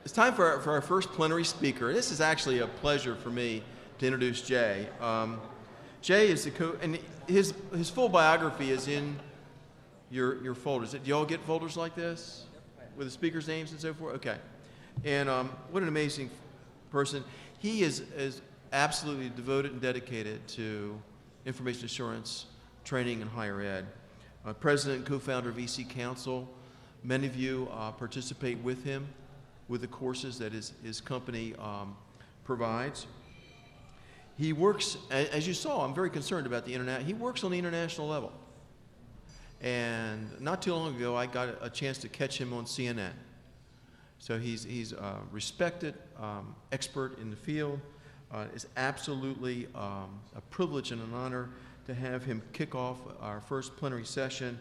It's time for our first plenary speaker. This is actually a pleasure for me to introduce Jay. Jay is and his full biography is in your folders. Do you all get folders like this with the speakers' names and so forth? Okay. And what an amazing person. He is absolutely devoted and dedicated to information assurance training in higher ed. President and co-founder of EC Council. Many of you participate with him with the courses that his company provides. He works, as you saw, I'm very concerned about the internet. He works on the international level. And not too long ago, I got a chance to catch him on CNN. So he's a respected expert in the field. It's absolutely a privilege and an honor to have him kick off our first plenary session.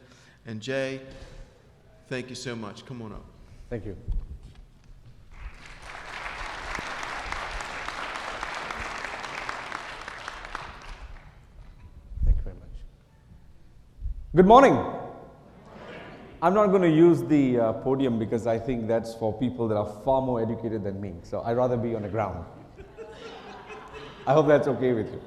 And Jay, thank you so much. Come on up. Thank you. Thank you very much. Good morning. I'm not going to use the podium because I think that's for people that are far more educated than me. So I'd rather be on the ground. I hope that's okay with you.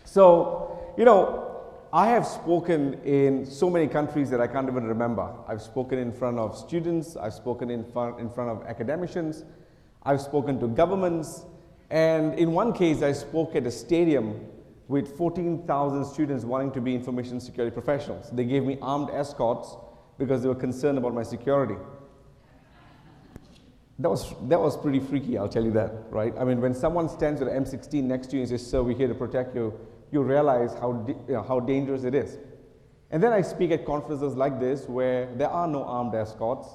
So, you know, I have spoken in so many countries that I can't even remember. I've spoken in front of students, I've spoken in front of academicians, I've spoken to governments, and in one case I spoke at a stadium with 14,000 students wanting to be information security professionals. They gave me armed escorts because they were concerned about my security. That was pretty freaky, I'll tell you that, right? I mean, when someone stands with an M16 next to you and says, "Sir, we're here to protect you," you realize how dangerous it is. And then I speak at conferences like this where there are no armed escorts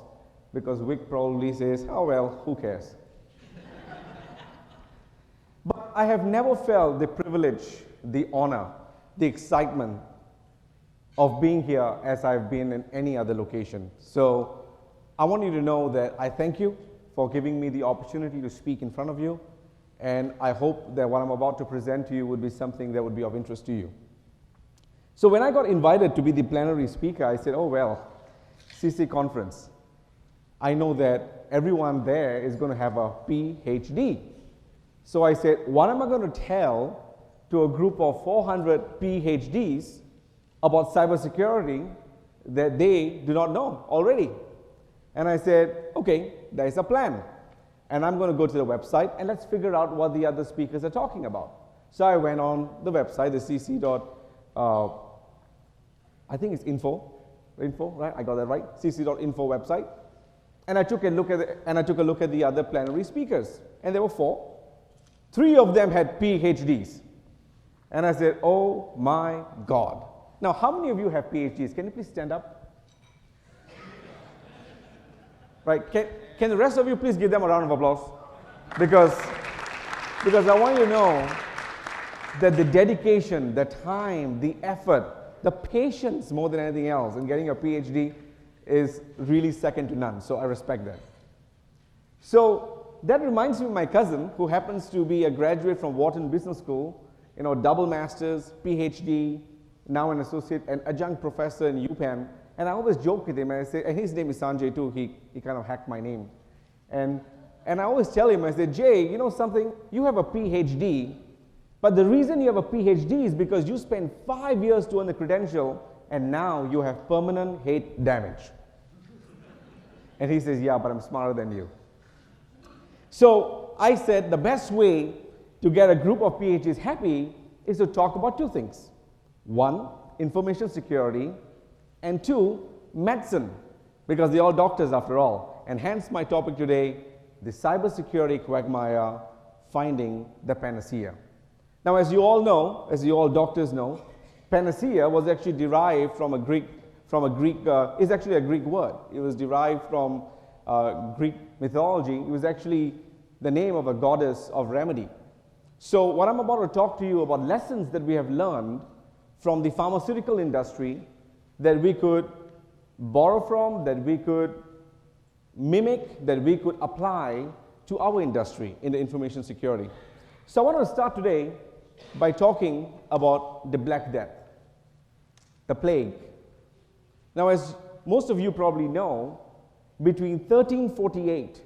because Vic probably says, "Oh well, who cares?" But I have never felt the privilege, the honor, the excitement of being here as I've been in any other location. So I want you to know that I thank you for giving me the opportunity to speak in front of you. And I hope that what I'm about to present to you would be something that would be of interest to you. So when I got invited to be the plenary speaker, I said, oh well, CISSE conference. I know that everyone there is going to have a PhD. So I said, what am I going to tell to a group of 400 PhDs about cybersecurity that they do not know already? And I said, okay, there's a plan. And I'm going to go to the website and let's figure out what the other speakers are talking about. So I went on the website, the CC. I think it's info, right? I got that right. CC.info website. And I took a look at the other plenary speakers, and there were 4. 3 of them had PhDs. And I said, oh my God. Now, how many of you have PhDs? Can you please stand up? Right? Can the rest of you please give them a round of applause? Because I want you to know that the dedication, the time, the effort, the patience more than anything else in getting a PhD is really second to none. So I respect that. So that reminds me of my cousin who happens to be a graduate from Wharton Business School, you know, double master's, PhD, now an associate and adjunct professor in UPenn. And I always joke with him, and I say, and his name is Sanjay too, he kind of hacked my name. And I always tell him, I say, Jay, you know something, you have a PhD, but the reason you have a PhD is because you spent 5 years to earn the credential, and now you have permanent hate damage. And he says, yeah, but I'm smarter than you. So I said the best way to get a group of PhDs happy is to talk about 2 things. 1, information security, and 2, medicine, because they're all doctors after all. And hence my topic today, the cybersecurity quagmire, finding the panacea. Now, as you all know, as you all doctors know, panacea was actually derived from a Greek, is actually a Greek word. It was derived from Greek mythology. It was actually the name of a goddess of remedy. So what I'm about to talk to you about lessons that we have learned from the pharmaceutical industry that we could borrow from, that we could mimic, that we could apply to our industry in the information security. So I want to start today by talking about the Black Death, the plague. Now, as most of you probably know, between 1348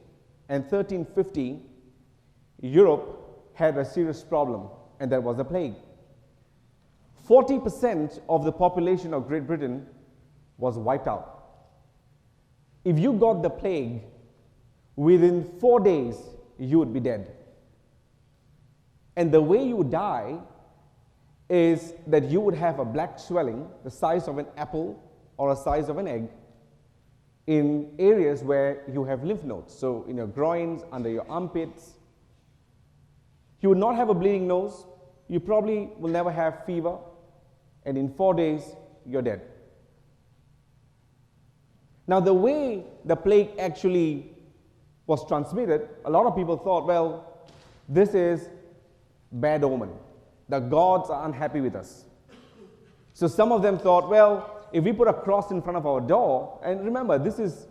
and 1350, Europe had a serious problem, and that was the plague. 40% of the population of Great Britain was wiped out. If you got the plague, within 4 days, you would be dead. And the way you would die is that you would have a black swelling the size of an apple or the size of an egg in areas where you have lymph nodes. So in your groins, under your armpits. You would not have a bleeding nose. You probably will never have fever. And in 4 days, you're dead. Now, the way the plague actually was transmitted, a lot of people thought, well, this is bad omen. The gods are unhappy with us. So some of them thought, well, if we put a cross in front of our door, and remember, this is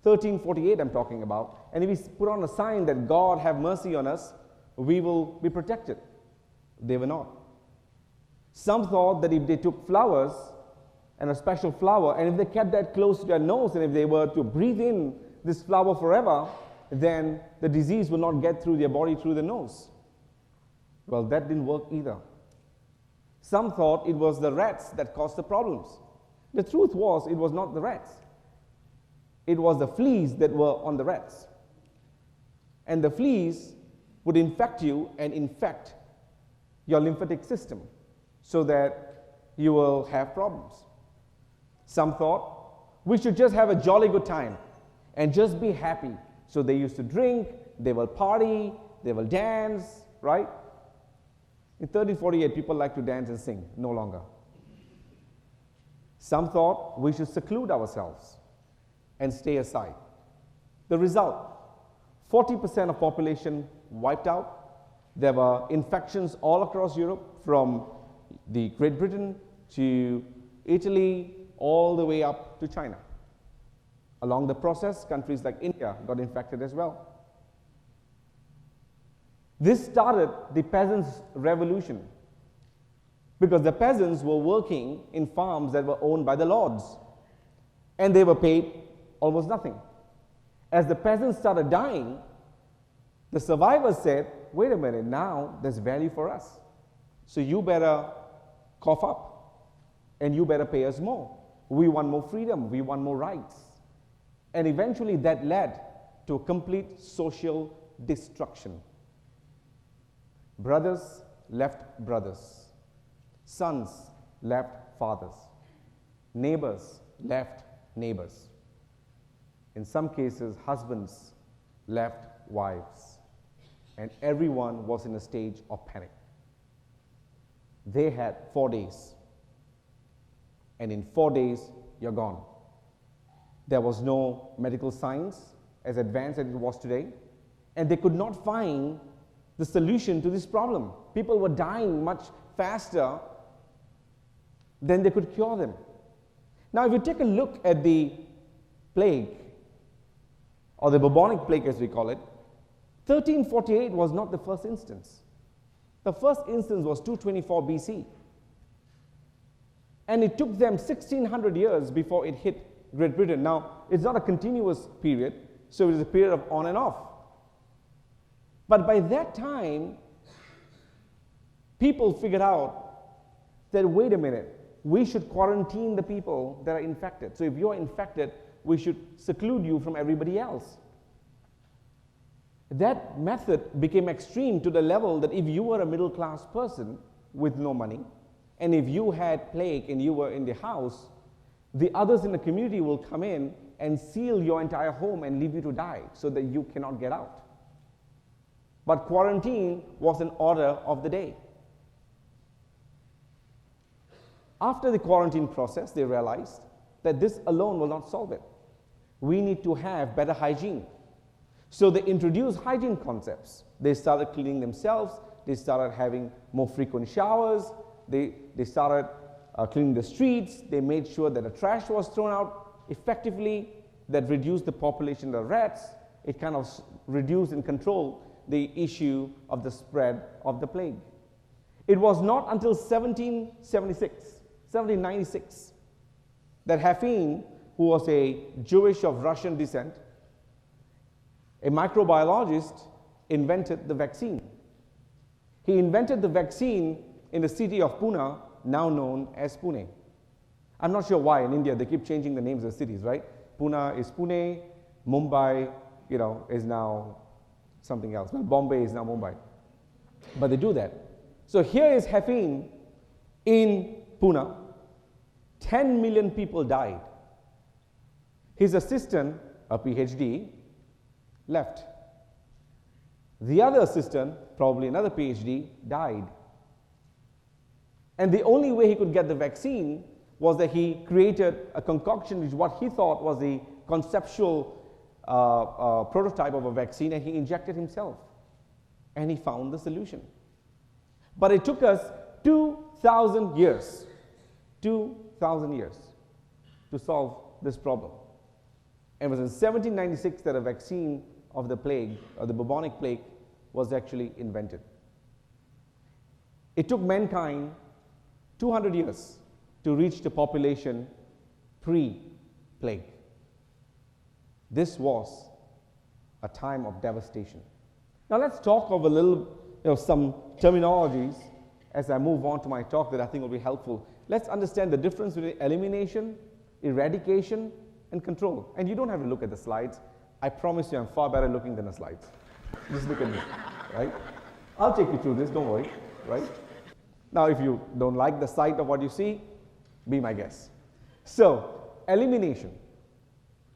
1348 I'm talking about, and if we put on a sign that God have mercy on us, we will be protected. They were not. Some thought that if they took flowers, and a special flower, and if they kept that close to their nose, and if they were to breathe in this flower forever, then the disease will not get through their body through the nose. Well, that didn't work either. Some thought it was the rats that caused the problems. The truth was, it was not the rats. It was the fleas that were on the rats. And the fleas would infect you and infect your lymphatic system so that you will have problems. Some thought we should just have a jolly good time and just be happy. So they used to drink, they will party, they will dance, right? In 1348, people like to dance and sing, no longer. Some thought we should seclude ourselves and stay aside. The result, 40% of population wiped out. There were infections all across Europe, from the Great Britain to Italy, all the way up to China. Along the process, countries like India got infected as well. This started the peasants' revolution, because the peasants were working in farms that were owned by the lords, and they were paid almost nothing. As the peasants started dying, the survivors said, wait a minute, now there's value for us. So you better cough up, and you better pay us more. We want more freedom, we want more rights. And eventually that led to a complete social destruction. Brothers left brothers. Sons left fathers. Neighbors left neighbors. In some cases, husbands left wives. And everyone was in a stage of panic. They had 4 days. And in 4 days, you're gone. There was no medical science as advanced as it was today, and they could not find the solution to this problem. People were dying much faster than they could cure them. Now, if you take a look at the plague, or the bubonic plague as we call it, 1348 was not the first instance. The first instance was 224 BC. And it took them 1600 years before it hit Great Britain. Now, it's not a continuous period, so it is a period of on and off. But by that time, people figured out that, wait a minute, we should quarantine the people that are infected. So if you're infected, we should seclude you from everybody else. That method became extreme to the level that if you were a middle-class person with no money, and if you had plague and you were in the house, the others in the community will come in and seal your entire home and leave you to die so that you cannot get out. But quarantine was an order of the day. After the quarantine process, they realized that this alone will not solve it. We need to have better hygiene. So they introduced hygiene concepts. They started cleaning themselves. They started having more frequent showers. They started cleaning the streets. They made sure that the trash was thrown out effectively. That reduced the population of rats. It kind of reduced and controlled the issue of the spread of the plague. It was not until 1796, that Haffine, who was a Jewish of Russian descent, a microbiologist invented the vaccine. He invented the vaccine in the city of Pune, now known as Pune. I'm not sure why in India they keep changing the names of the cities, right? Pune is Pune, Mumbai, is now something else. Well, Bombay is now Mumbai. But they do that. So here is Hafeen in Pune. 10 million people died. His assistant, a PhD, left. The other assistant, probably another PhD, died. And the only way he could get the vaccine was that he created a concoction which what he thought was the conceptual prototype of a vaccine, and he injected himself. And he found the solution. But it took us 2,000 years, 2,000 years to solve this problem. And it was in 1796 that a vaccine of the plague, or the bubonic plague, was actually invented. It took mankind 200 years to reach the population pre-plague. This was a time of devastation. Now let's talk of a little, some terminologies as I move on to my talk that I think will be helpful. Let's understand the difference between elimination, eradication, and control. And you don't have to look at the slides. I promise you I'm far better looking than the slides. Just look at me, right? I'll take you through this, don't worry, right? Now, if you don't like the sight of what you see, be my guest. So, elimination.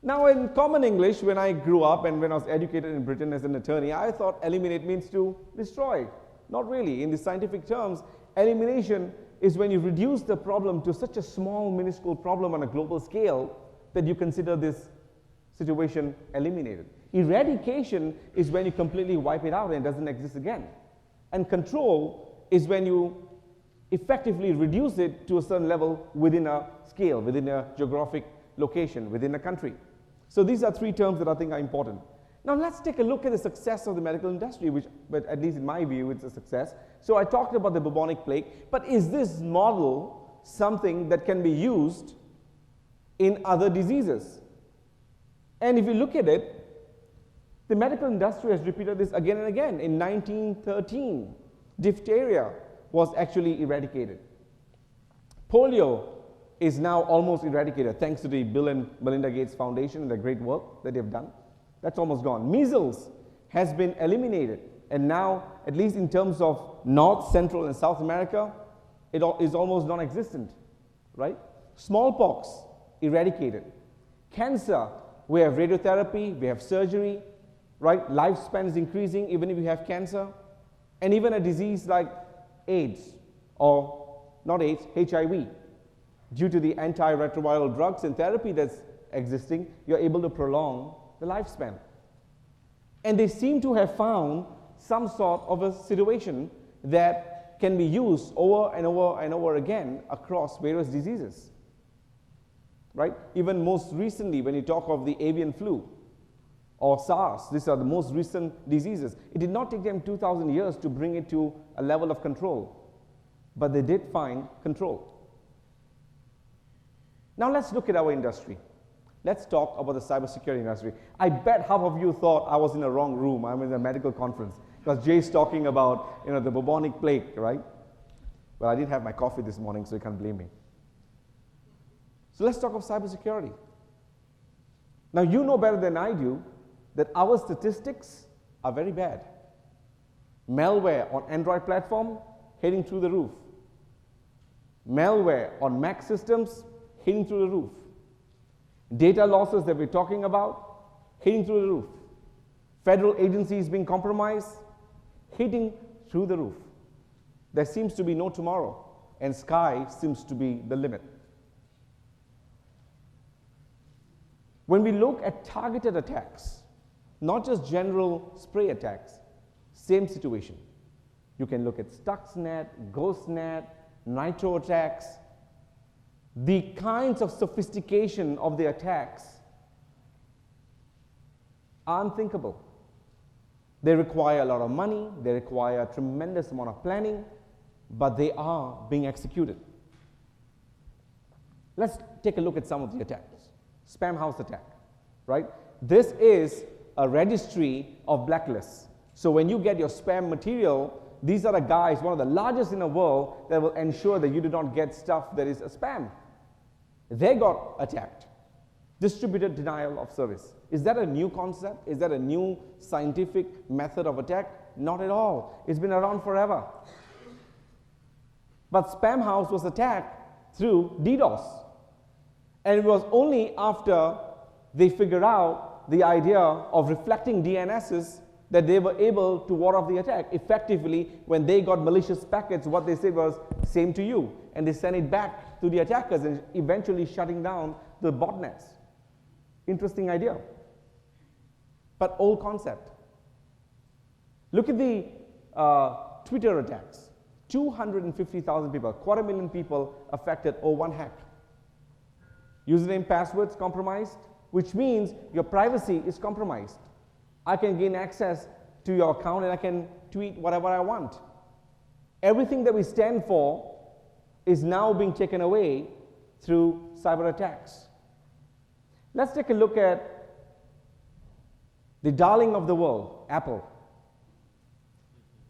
Now, in common English, when I grew up and when I was educated in Britain as an attorney, I thought eliminate means to destroy. Not really. In the scientific terms, elimination is when you reduce the problem to such a small, minuscule problem on a global scale that you consider this situation eliminated. Eradication is when you completely wipe it out and it doesn't exist again. And control is when you effectively reduce it to a certain level within a scale, within a geographic location, within a country. So these are three terms that I think are important. Now let's take a look at the success of the medical industry, but at least in my view, it's a success. So I talked about the bubonic plague, but is this model something that can be used in other diseases? And if you look at it, the medical industry has repeated this again and again. In 1913, diphtheria was actually eradicated. Polio is now almost eradicated thanks to the Bill and Melinda Gates Foundation and the great work that they've done. That's almost gone. Measles has been eliminated, and now, at least in terms of North, Central, and South America, it is almost non-existent, right? Smallpox, eradicated. Cancer, we have radiotherapy, we have surgery, right? Lifespan is increasing even if you have cancer. And even a disease like AIDS, or not AIDS, HIV, due to the antiretroviral drugs and therapy that's existing, you're able to prolong the lifespan. And they seem to have found some sort of a situation that can be used over and over and over again across various diseases, right? Even most recently, when you talk of the avian flu or SARS, these are the most recent diseases. It did not take them 2,000 years to bring it to a level of control, but they did find control. Now let's look at our industry. Let's talk about the cybersecurity industry. I bet half of you thought I was in the wrong room. I'm in a medical conference because Jay's talking about the bubonic plague, right? Well, I didn't have my coffee this morning, so you can't blame me. So let's talk of cybersecurity. Now you know better than I do that our statistics are very bad. Malware on Android platform heading through the roof. Malware on Mac systems heading through the roof. Data losses that we're talking about hitting through the roof. Federal agencies being compromised, hitting through the roof. There seems to be no tomorrow, and sky seems to be the limit. When we look at targeted attacks, not just general spray attacks, same situation. You can look at Stuxnet, GhostNet, Nitro attacks. The kinds of sophistication of the attacks are unthinkable. They require a lot of money, they require a tremendous amount of planning, but they are being executed. Let's take a look at some of the attacks. Spam house attack, right? This is a registry of blacklists. So when you get your spam material, these are the guys, one of the largest in the world, that will ensure that you do not get stuff that is a spam. They got attacked. Distributed denial of service. Is that a new concept? Is that a new scientific method of attack? Not at all. It's been around forever. But Spam House was attacked through DDoS. And it was only after they figured out the idea of reflecting DNSs that they were able to ward off the attack. Effectively, when they got malicious packets, what they said was, same to you. And they sent it back to the attackers and eventually shutting down the botnets. Interesting idea, but old concept. Look at the Twitter attacks. 250,000 people, 250,000 people affected over one hack. Username, passwords compromised, which means your privacy is compromised. I can gain access to your account and I can tweet whatever I want. Everything that we stand for is now being taken away through cyber attacks. Let's take a look at the darling of the world, Apple,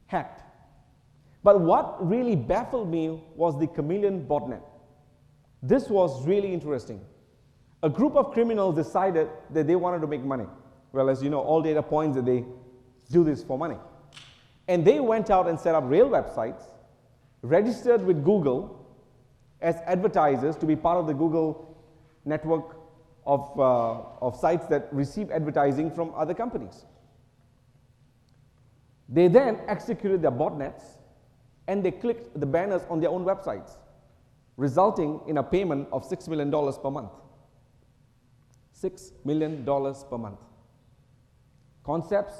hacked. But what really baffled me was the Chameleon botnet. This was really interesting. A group of criminals decided that they wanted to make money. Well, as you know, all data points that they do this for money. And they went out and set up real websites, registered with Google as advertisers to be part of the Google network of sites that receive advertising from other companies. They then executed their botnets and they clicked the banners on their own websites, resulting in a payment of $6 million per month. $6 million per month. Concepts,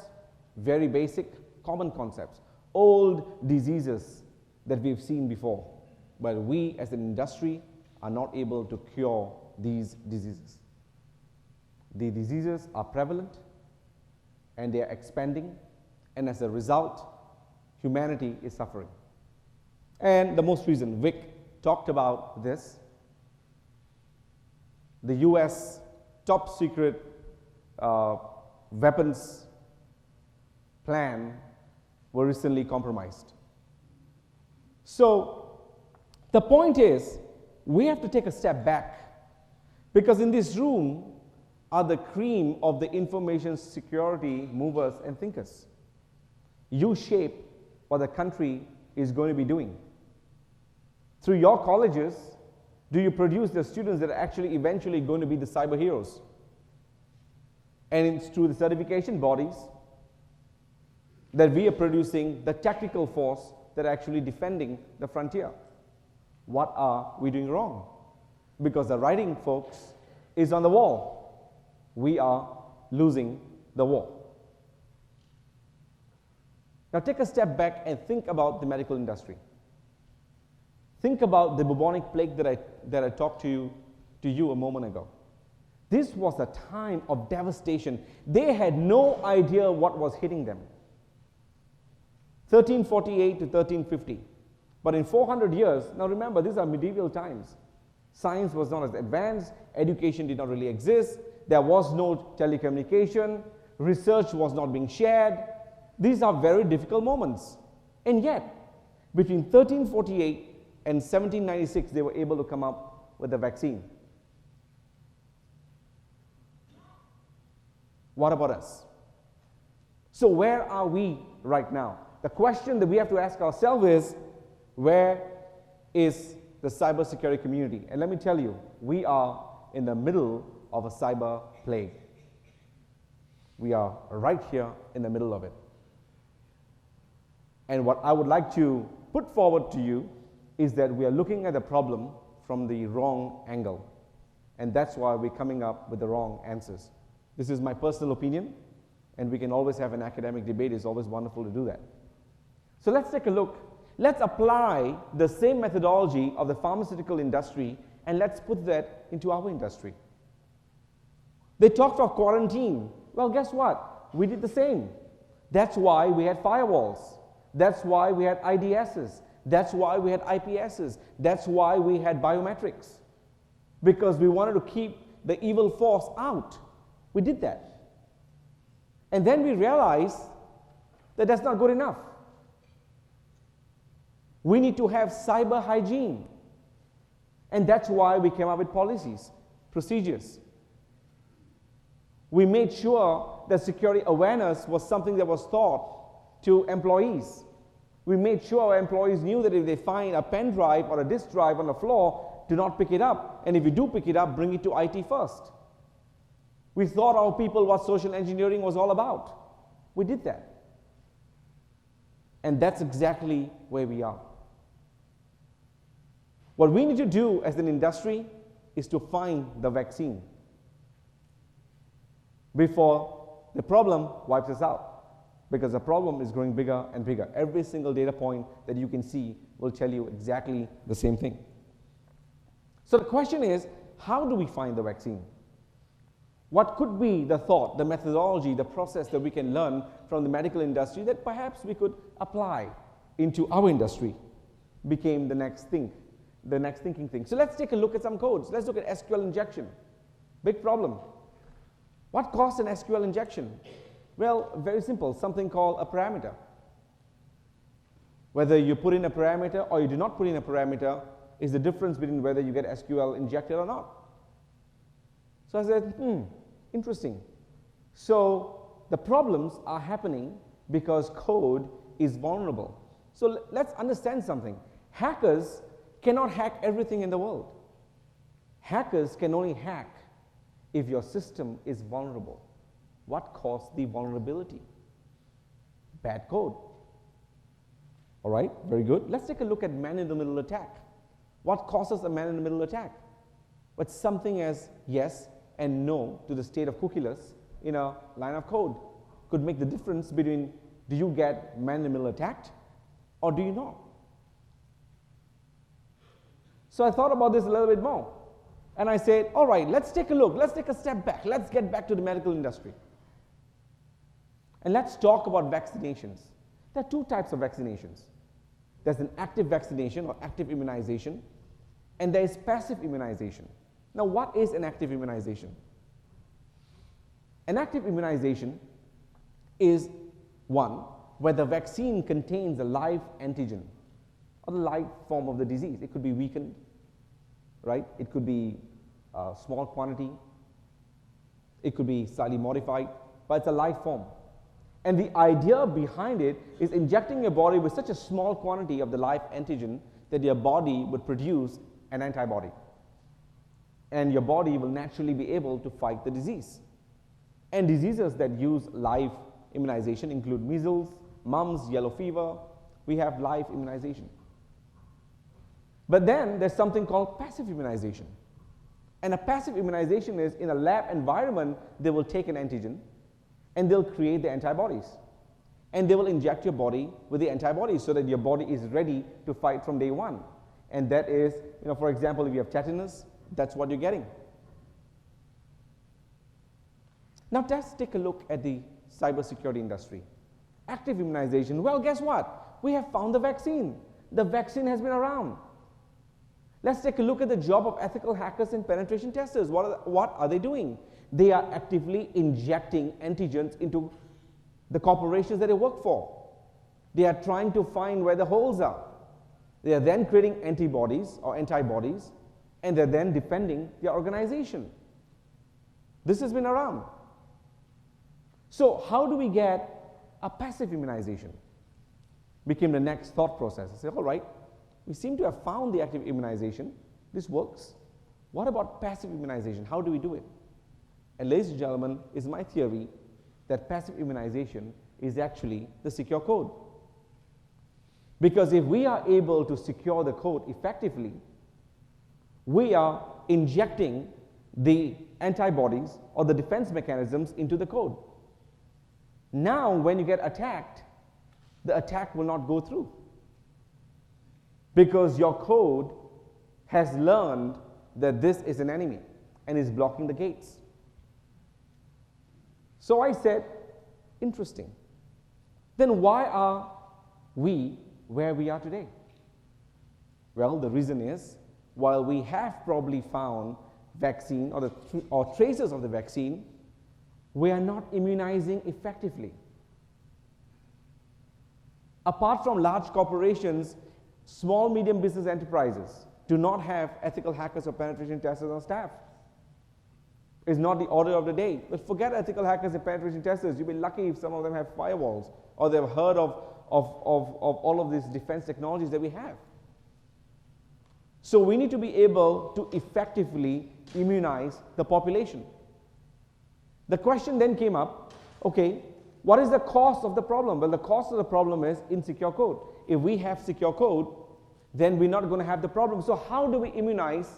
very basic, common concepts, old diseases that we've seen before, but we as an industry are not able to cure these diseases. The diseases are prevalent and they are expanding, and as a result, humanity is suffering. And the most recent, Vic talked about this. The US top secret weapons plan were recently compromised. So the point is, we have to take a step back, because in this room are the cream of the information security movers and thinkers. You shape what the country is going to be doing. Through your colleges, do you produce the students that are actually eventually going to be the cyber heroes? And it's through the certification bodies that we are producing the tactical force that are actually defending the frontier. What are we doing wrong? Because the writing, folks, is on the wall. We are losing the war. Now take a step back and think about the medical industry. Think about the bubonic plague that I talked to you a moment ago. This was a time of devastation. They had no idea what was hitting them. 1348 to 1350. But in 400 years, now remember, these are medieval times. Science was not as advanced, education did not really exist, there was no telecommunication, research was not being shared. These are very difficult moments. And yet, between 1348 and 1796, they were able to come up with a vaccine. What about us? So where are we right now? The question that we have to ask ourselves is, where is the cybersecurity community? And let me tell you, we are in the middle of a cyber plague. We are right here in the middle of it. And what I would like to put forward to you is that we are looking at the problem from the wrong angle. And that's why we're coming up with the wrong answers. This is my personal opinion, and we can always have an academic debate. It's always wonderful to do that. So let's take a look. Let's apply the same methodology of the pharmaceutical industry, and let's put that into our industry. They talked of quarantine. Well, guess what? We did the same. That's why we had firewalls. That's why we had IDSs. That's why we had IPSs. That's why we had biometrics. Because we wanted to keep the evil force out. We did that. And then we realized that that's not good enough. We need to have cyber hygiene. And that's why we came up with policies, procedures. We made sure that security awareness was something that was taught to employees. We made sure our employees knew that if they find a pen drive or a disk drive on the floor, do not pick it up. And if you do pick it up, bring it to IT first. We taught our people what social engineering was all about. We did that. And that's exactly where we are. What we need to do as an industry is to find the vaccine before the problem wipes us out. Because the problem is growing bigger and bigger. Every single data point that you can see will tell you exactly the same thing. So the question is, how do we find the vaccine? What could be the thought, the methodology, the process that we can learn from the medical industry that perhaps we could apply into our industry? Became the next thing, the next thinking thing. So let's take a look at some codes. Let's look at SQL injection. Big problem. What caused an SQL injection? Well, very simple, something called a parameter. Whether you put in a parameter or you do not put in a parameter is the difference between whether you get SQL injected or not. So I said, interesting. So the problems are happening because code is vulnerable. So let's understand something. Hackers cannot hack everything in the world. Hackers can only hack if your system is vulnerable. What caused the vulnerability? Bad code. All right, very good. Let's take a look at man-in-the-middle attack. What causes a man-in-the-middle attack? But something as yes and no to the state of cookieless in a line of code could make the difference between do you get man-in-the-middle attacked or do you not? So I thought about this a little bit more. And I said, all right, let's take a look. Let's take a step back. Let's get back to the medical industry. And let's talk about vaccinations. There are two types of vaccinations. There's an active vaccination or active immunization, and there is passive immunization. Now, what is an active immunization? An active immunization is one where the vaccine contains a live antigen or the live form of the disease. It could be weakened, right? It could be a small quantity. It could be slightly modified, but it's a live form. And the idea behind it is injecting your body with such a small quantity of the live antigen that your body would produce an antibody. And your body will naturally be able to fight the disease. And diseases that use live immunization include measles, mumps, yellow fever. We have live immunization. But then there's something called passive immunization. And a passive immunization is in a lab environment, they will take an antigen and they'll create the antibodies. And they will inject your body with the antibodies so that your body is ready to fight from day one. And that is, for example, if you have tetanus, that's what you're getting. Now let's take a look at the cybersecurity industry. Active immunization, well, guess what? We have found the vaccine. The vaccine has been around. Let's take a look at the job of ethical hackers and penetration testers. What are they doing? They are actively injecting antigens into the corporations that they work for. They are trying to find where the holes are. They are then creating antibodies, and they're then defending their organization. This has been around. So how do we get a passive immunization? Became the next thought process. I said, all right, we seem to have found the active immunization. This works. What about passive immunization? How do we do it? And ladies and gentlemen, is my theory that passive immunization is actually the secure code. Because if we are able to secure the code effectively, we are injecting the antibodies or the defense mechanisms into the code. Now, when you get attacked, the attack will not go through. Because your code has learned that this is an enemy and is blocking the gates. So I said, interesting. Then why are we where we are today? Well, the reason is, while we have probably found vaccine or traces of the vaccine, we are not immunizing effectively. Apart from large corporations, small, medium business enterprises do not have ethical hackers or penetration testers on staff. It's not the order of the day. But forget ethical hackers and penetration testers. You'll be lucky if some of them have firewalls or they've heard of all of these defense technologies that we have. So we need to be able to effectively immunize the population. The question then came up, okay, what is the cost of the problem? Well, the cost of the problem is insecure code. If we have secure code, then we're not going to have the problem. So how do we immunize?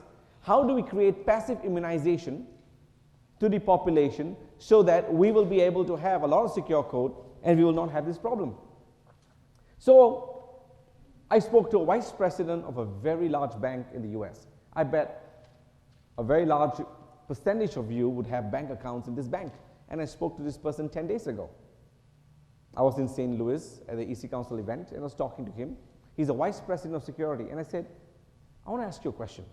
How do we create passive immunization to the population so that we will be able to have a lot of secure code and we will not have this problem? So I spoke to a vice president of a very large bank in the US. I bet a very large percentage of you would have bank accounts in this bank. And I spoke to this person 10 days ago. I was in St. Louis at the EC Council event and I was talking to him. He's a vice president of security. And I said, I want to ask you a question.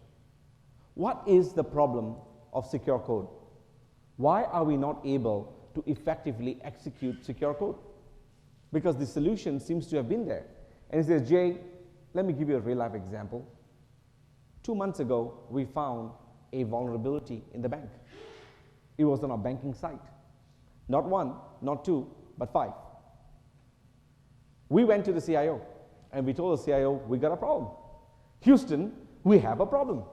What is the problem of secure code? Why are we not able to effectively execute secure code? Because the solution seems to have been there. And he says, Jay, let me give you a real life example. 2 months ago, we found a vulnerability in the bank. It was on our banking site. Not 1, not 2, but 5. We went to the CIO and we told the CIO, we got a problem. Houston, we have a problem.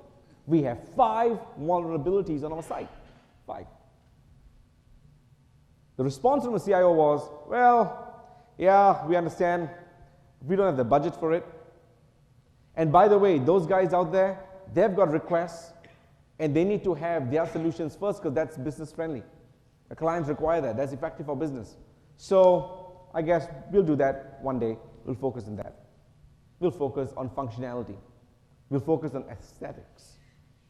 We have 5 vulnerabilities on our site. 5. The response from the CIO was, well, yeah, we understand. We don't have the budget for it. And by the way, those guys out there, they've got requests and they need to have their solutions first because that's business friendly. The clients require that. That's effective for business. So I guess we'll do that one day. We'll focus on that. We'll focus on functionality. We'll focus on aesthetics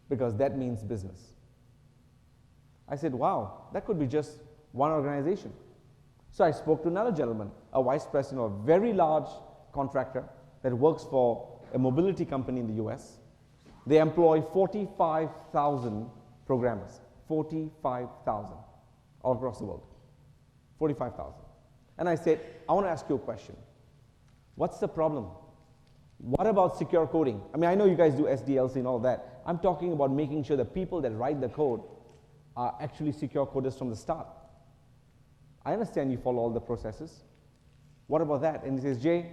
because that means business. I said, wow, that could be just one organization. So I spoke to another gentleman, a vice president of a very large contractor that works for a mobility company in the US. They employ 45,000 programmers, 45,000 all across the world, 45,000. And I said, I want to ask you a question. What's the problem? What about secure coding? I mean, I know you guys do SDLC and all that. I'm talking about making sure the people that write the code are actually secure coders from the start. I understand you follow all the processes. What about that? And he says, Jay,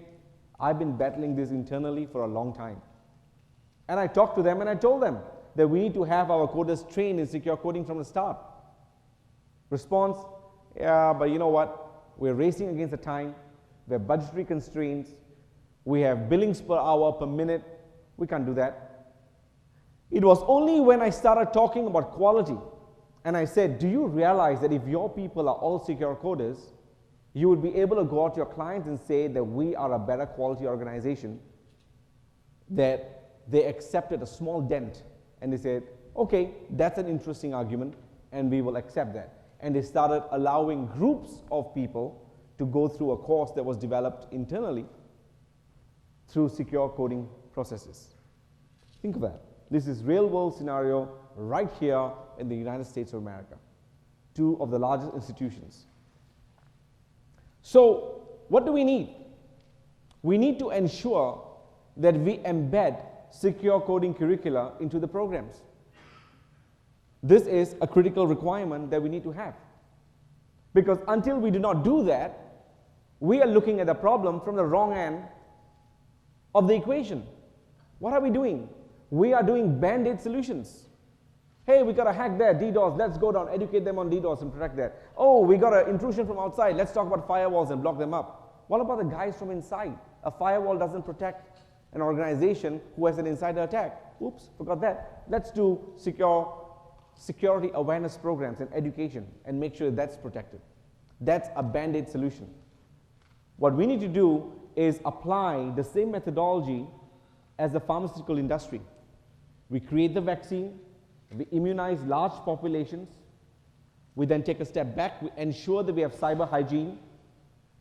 I've been battling this internally for a long time. And I talked to them and I told them that we need to have our coders trained in secure coding from the start. Response, yeah, but you know what? We're racing against the time. We have budgetary constraints. We have billings per hour, per minute. We can't do that. It was only when I started talking about quality and I said, do you realize that if your people are all secure coders, you would be able to go out to your clients and say that we are a better quality organization, that they accepted a small dent and they said, okay, that's an interesting argument and we will accept that. And they started allowing groups of people to go through a course that was developed internally through secure coding processes. Think of that. This is real world scenario right here in the United States of America. 2 of the largest institutions. So what do we need? We need to ensure that we embed secure coding curricula into the programs. This is a critical requirement that we need to have. Because until we do not do that, we are looking at the problem from the wrong end of the equation. What are we doing? We are doing band-aid solutions. Hey, we got a hack there, DDoS, let's go down, educate them on DDoS and protect that. Oh, we got an intrusion from outside, let's talk about firewalls and block them up. What about the guys from inside? A firewall doesn't protect an organization who has an insider attack. Oops, forgot that. Let's do security awareness programs and education and make sure that's protected. That's a band-aid solution. What we need to do is apply the same methodology as the pharmaceutical industry. We create the vaccine, we immunize large populations, we then take a step back, we ensure that we have cyber hygiene,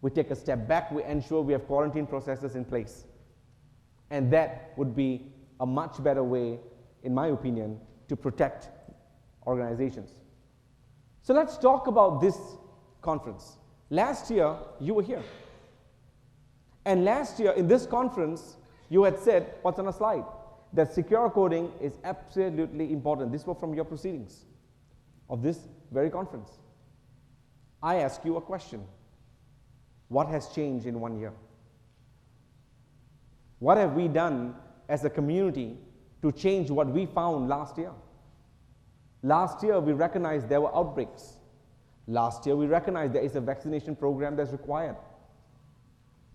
we take a step back, we ensure we have quarantine processes in place. And that would be a much better way, in my opinion, to protect organizations. So let's talk about this conference. Last year, you were here. And last year, in this conference, you had said, what's on a slide? That secure coding is absolutely important. This was from your proceedings of this very conference. I ask you a question. What has changed in 1 year? What have we done as a community to change what we found last year? Last year, we recognized there were outbreaks. Last year, we recognized there is a vaccination program that's required.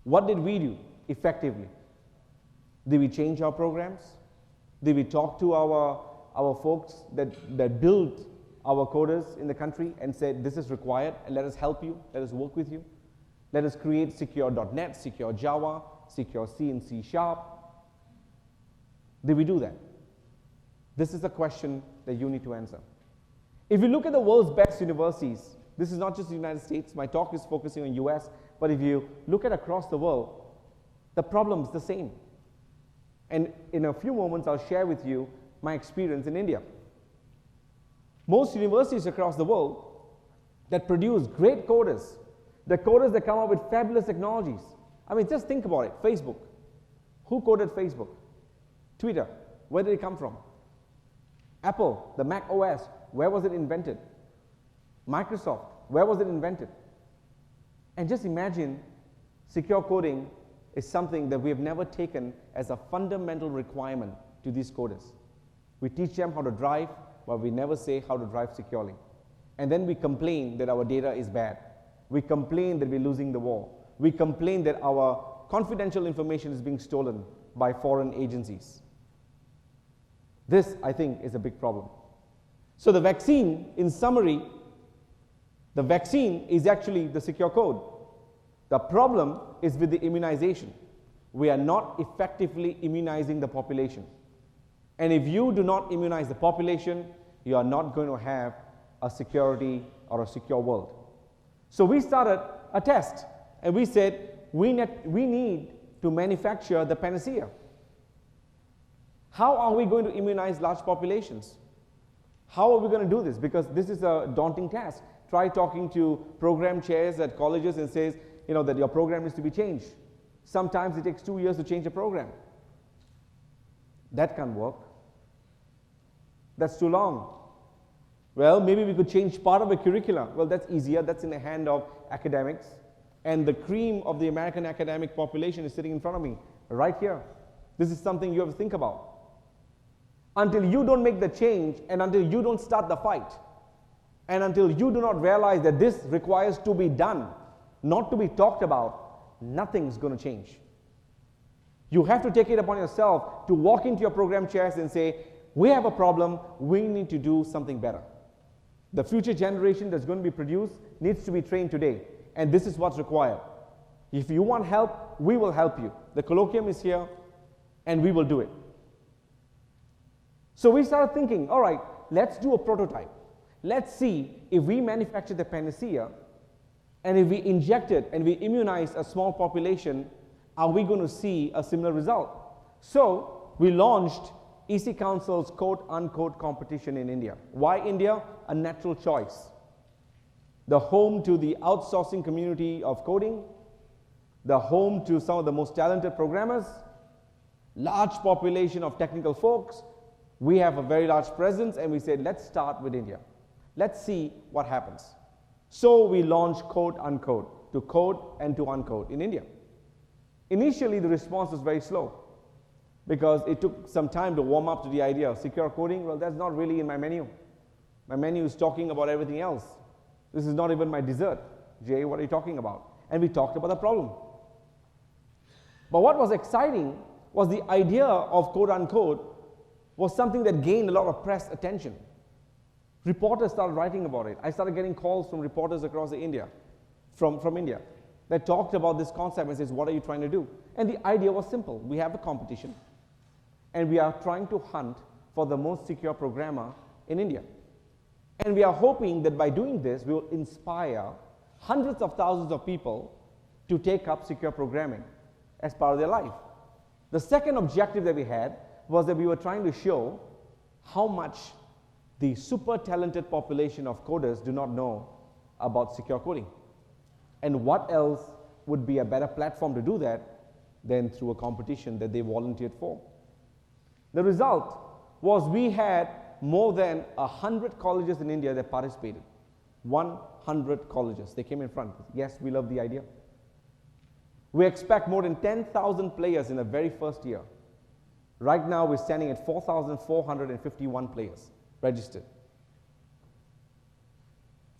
What did we do effectively? Did we change our programs? Did we talk to our folks that build our coders in the country and said, this is required, and let us help you, let us work with you? Let us create secure.NET, secure Java, secure C and C#. Did we do that? This is a question that you need to answer. If you look at the world's best universities, this is not just the United States, my talk is focusing on US, but if you look at across the world, the problem is the same. And in a few moments, I'll share with you my experience in India. Most universities across the world that produce great coders, the coders that come up with fabulous technologies. I mean, just think about it. Facebook. Who coded Facebook? Twitter. Where did it come from? Apple, the Mac OS. Where was it invented? Microsoft. Where was it invented? And just imagine secure coding is something that we have never taken as a fundamental requirement to these coders. We teach them how to drive, but we never say how to drive securely. And then we complain that our data is bad. We complain that we're losing the war. We complain that our confidential information is being stolen by foreign agencies. This, I think, is a big problem. So the vaccine, in summary, the vaccine is actually the secure code. The problem is with the immunization. We are not effectively immunizing the population. And if you do not immunize the population, you are not going to have a security or a secure world. So we started a test, and we said, we need to manufacture the panacea. How are we going to immunize large populations? How are we going to do this? Because this is a daunting task. Try talking to program chairs at colleges and says, that your program needs to be changed. Sometimes it takes 2 years to change a program. That can't work. That's too long. Well, maybe we could change part of the curricula. Well, that's easier. That's in the hand of academics. And the cream of the American academic population is sitting in front of me, right here. This is something you have to think about. Until you don't make the change, and until you don't start the fight, and until you do not realize that this requires to be done, not to be talked about, nothing's going to change. You have to take it upon yourself to walk into your program chairs and say, we have a problem, we need to do something better. The future generation that's going to be produced needs to be trained today, and this is what's required. If you want help, we will help you. The colloquium is here, and we will do it. So we started thinking, all right, let's do a prototype. Let's see if we manufacture the panacea, and if we inject it and we immunize a small population, are we going to see a similar result? So we launched EC Council's Code Uncode competition in India. Why India? A natural choice. The home to the outsourcing community of coding, the home to some of the most talented programmers, large population of technical folks. We have a very large presence, and we said, let's start with India. Let's see what happens. So we launched Code Uncode, to code and to uncode in India. Initially, the response was very slow because it took some time to warm up to the idea of secure coding. Well, that's not really in my menu. My menu is talking about everything else. This is not even my dessert. Jay, what are you talking about? And we talked about the problem. But what was exciting was the idea of Code Uncode was something that gained a lot of press attention. Reporters started writing about it. I started getting calls from reporters across India, from India, that talked about this concept and says, what are you trying to do? And the idea was simple. We have a competition, and we are trying to hunt for the most secure programmer in India. And we are hoping that by doing this, we will inspire hundreds of thousands of people to take up secure programming as part of their life. The second objective that we had was that we were trying to show how much the super talented population of coders do not know about secure coding. And what else would be a better platform to do that than through a competition that they volunteered for? The result was we had more than 100 colleges in India that participated. 100 colleges. They came in front. Yes, we love the idea. We expect more than 10,000 players in the very first year. Right now, we're standing at 4,451 players registered.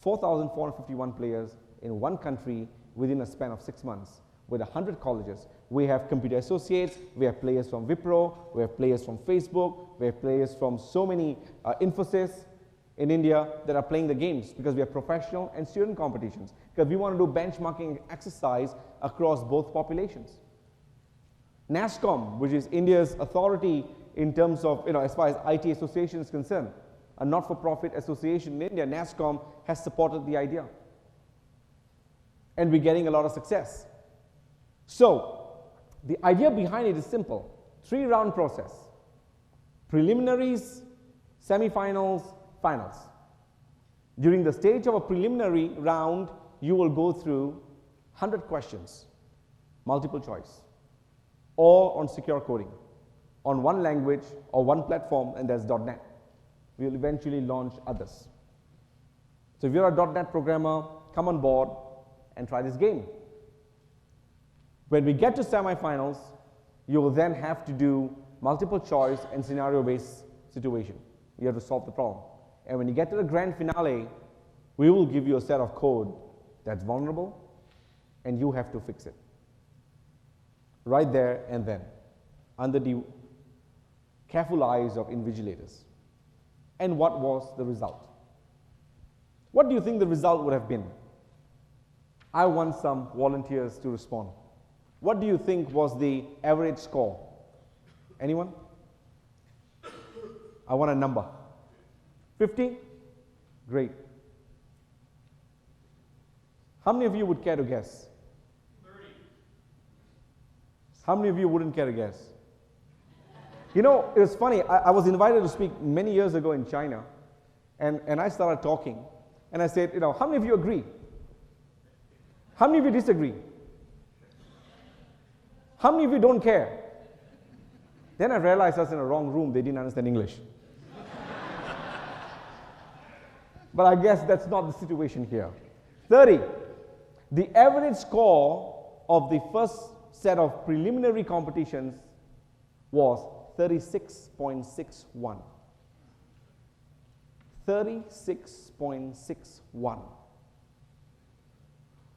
4,451 players in one country within a span of 6 months with 100 colleges. We have computer associates, we have players from Wipro, we have players from Facebook, we have players from so many Infosys in India that are playing the games because we have professional and student competitions because we want to do benchmarking exercise across both populations. NASSCOM, which is India's authority in terms of, as far as IT association is concerned, a not-for-profit association in India, NASSCOM has supported the idea. And we're getting a lot of success. So, the idea behind it is simple. 3-round process. Preliminaries, semifinals, finals. During the stage of a preliminary round, you will go through 100 questions, multiple choice, all on secure coding, on one language or one platform, and that's .NET. We will eventually launch others. So if you're a .NET programmer, come on board and try this game. When we get to semifinals, you will then have to do multiple choice and scenario-based situation. You have to solve the problem. And when you get to the grand finale, we will give you a set of code that's vulnerable, and you have to fix it. Right there and then, under the careful eyes of invigilators. And what was the result? What do you think the result would have been? I want some volunteers to respond. What do you think was the average score? Anyone? I want a number. 50? Great. How many of you would care to guess? 30. How many of you wouldn't care to guess? You know, it was funny. I was invited to speak many years ago in China, and I started talking, and I said, how many of you agree? How many of you disagree? How many of you don't care? Then I realized I was in a wrong room. They didn't understand English. But I guess that's not the situation here. 30. The average score of the first set of preliminary competitions was 36.61. 36.61.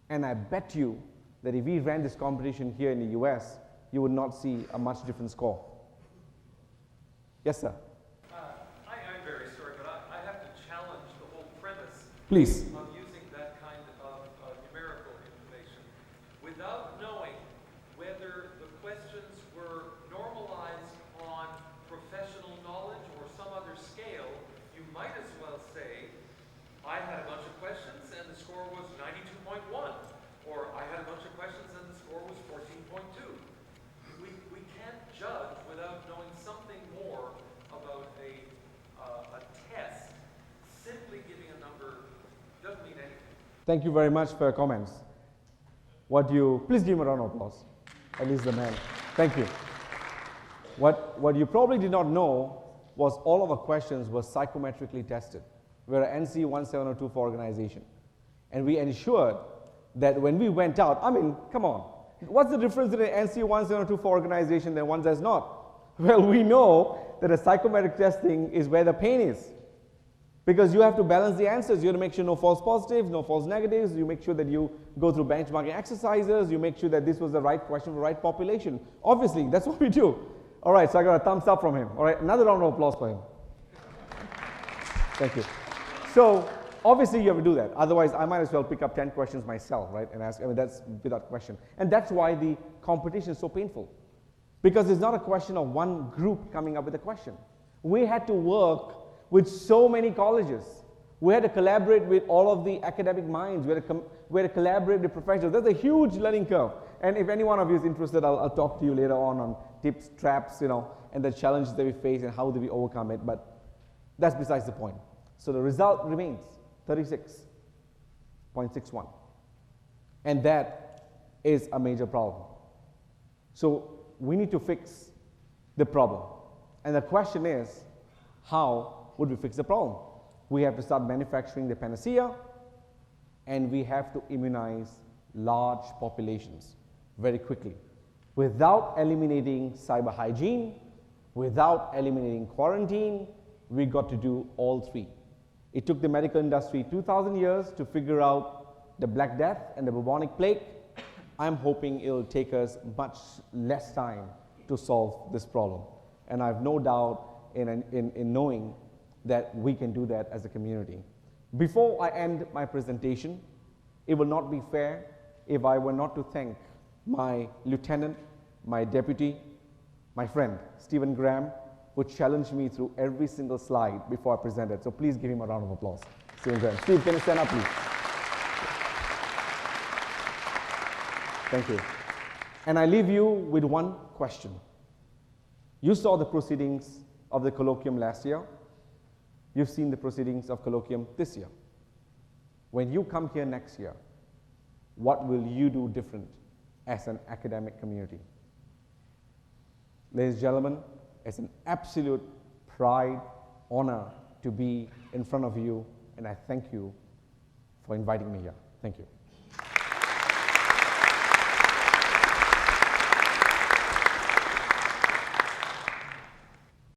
And I bet you that if we ran this competition here in the US, you would not see a much different score. Yes, sir? I'm very sorry, but I have to challenge the whole premise Please. of using that kind of numerical information without knowing whether the questions were normalized on professional knowledge or some other scale. You might as well say, I had a bunch of questions and the score was 92.1, or I had a bunch of questions and the score was 14.2. We can't judge without knowing something more about a test. Simply giving a number doesn't mean anything. Thank you very much for your comments. Please give him a round of applause. At least the man. Thank you. What you probably did not know was all of our questions were psychometrically tested. We're an NC 17024 organization. And we ensured that when we went out, come on, what's the difference in an NC 17024 organization than one that's not? Well, we know that a psychometric testing is where the pain is. Because you have to balance the answers. You have to make sure no false positives, no false negatives. You make sure that you go through benchmarking exercises. You make sure that this was the right question for the right population. Obviously, that's what we do. All right, so I got a thumbs up from him. All right, another round of applause for him. Thank you. So, obviously you have to do that. Otherwise, I might as well pick up 10 questions myself, right? And ask, that's without question. And that's why the competition is so painful. Because it's not a question of one group coming up with a question. We had to work with so many colleges. We had to collaborate with all of the academic minds. We had to collaborate with professionals. That's a huge learning curve. And if any one of you is interested, I'll talk to you later on tips, traps, and the challenges that we face and how do we overcome it. But that's besides the point. So the result remains 36.61. And that is a major problem. So we need to fix the problem. And the question is, how would we fix the problem? We have to start manufacturing the panacea, and we have to immunize large populations very quickly. Without eliminating cyber hygiene, without eliminating quarantine, we got to do all three. It took the medical industry 2,000 years to figure out the Black Death and the bubonic plague. I'm hoping it'll take us much less time to solve this problem. And I have no doubt in knowing that we can do that as a community. Before I end my presentation, it will not be fair if I were not to thank my lieutenant, my deputy, my friend, Stephen Graham, who challenged me through every single slide before I presented. So please give him a round of applause. Stephen Graham. Steve, can you stand up, please? Thank you. And I leave you with one question. You saw the proceedings of the colloquium last year. You've seen the proceedings of colloquium this year. When you come here next year, what will you do different as an academic community? Ladies and gentlemen, it's an absolute pride, honor to be in front of you, and I thank you for inviting me here. Thank you.